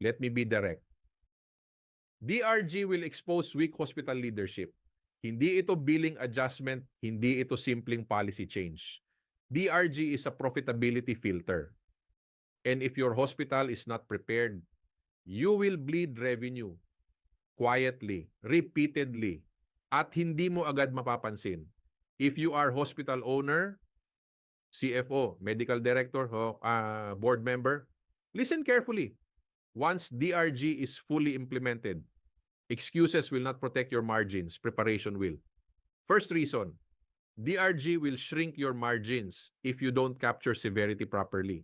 Let me be direct. DRG will expose weak hospital leadership. Hindi ito billing adjustment, hindi ito simpleng policy change. DRG is a profitability filter. And if your hospital is not prepared, you will bleed revenue quietly, repeatedly, at hindi mo agad mapapansin. If you are hospital owner, CFO, medical director, board member, listen carefully. Once DRG is fully implemented, excuses will not protect your margins, preparation will. First reason, DRG will shrink your margins if you don't capture severity properly.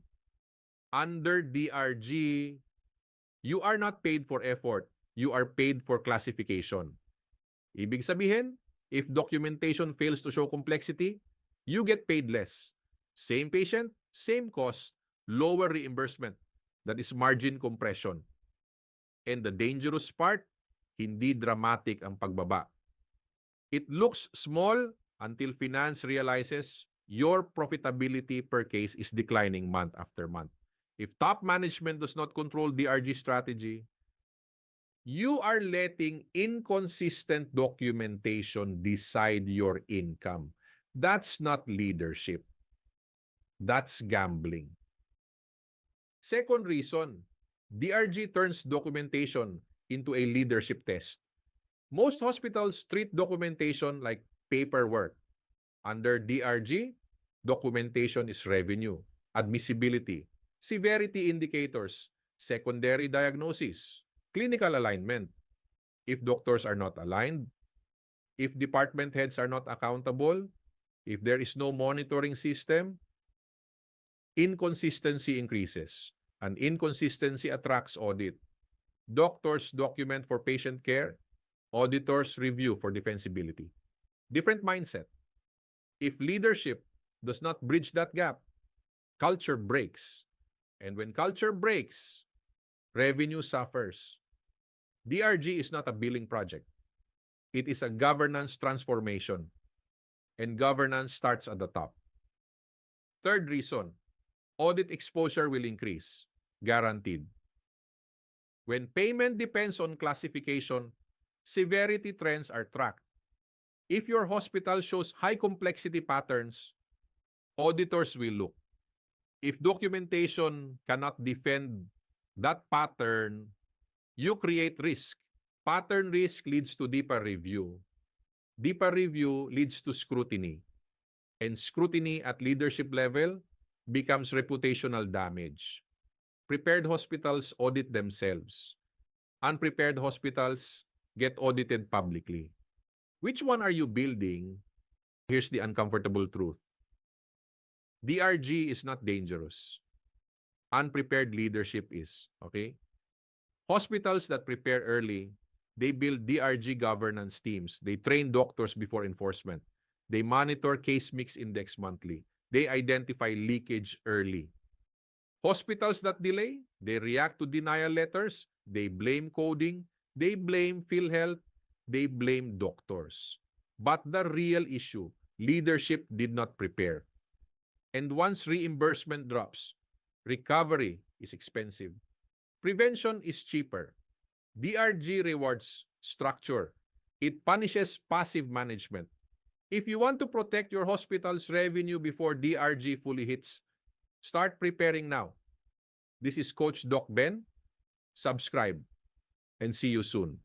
Under DRG, you are not paid for effort, you are paid for classification. Ibig sabihin, if documentation fails to show complexity, you get paid less. Same patient, same cost, lower reimbursement. That is margin compression. And the dangerous part, hindi dramatic ang pagbaba. It looks small until finance realizes your profitability per case is declining month after month. If top management does not control DRG strategy, you are letting inconsistent documentation decide your income. That's not leadership. That's gambling. Second reason, DRG turns documentation into a leadership test. Most hospitals treat documentation like paperwork. Under DRG, documentation is revenue, admissibility, severity indicators, secondary diagnosis, clinical alignment. If doctors are not aligned, if department heads are not accountable, if there is no monitoring system, inconsistency increases. An inconsistency attracts audit. Doctors document for patient care, auditors review for defensibility. Different mindset. If leadership does not bridge that gap, culture breaks. And when culture breaks, revenue suffers. DRG is not a billing project. It is a governance transformation. And governance starts at the top. Third reason, audit exposure will increase. Guaranteed. When payment depends on classification, severity trends are tracked. If your hospital shows high complexity patterns, auditors will look. If documentation cannot defend that pattern, you create risk. Pattern risk leads to deeper review. Deeper review leads to scrutiny. And scrutiny at leadership level becomes reputational damage. Prepared hospitals audit themselves. Unprepared hospitals get audited publicly. Which one are you building? Here's the uncomfortable truth. DRG is not dangerous. Unprepared leadership is, okay? Hospitals that prepare early, they build DRG governance teams. They train doctors before enforcement. They monitor case mix index monthly. They identify leakage early. Hospitals that delay, they react to denial letters, they blame coding, they blame PhilHealth, they blame doctors. But the real issue, leadership did not prepare. And once reimbursement drops, recovery is expensive. Prevention is cheaper. DRG rewards structure. It punishes passive management. If you want to protect your hospital's revenue before DRG fully hits, start preparing now. This is Coach Doc Ben. Subscribe and see you soon.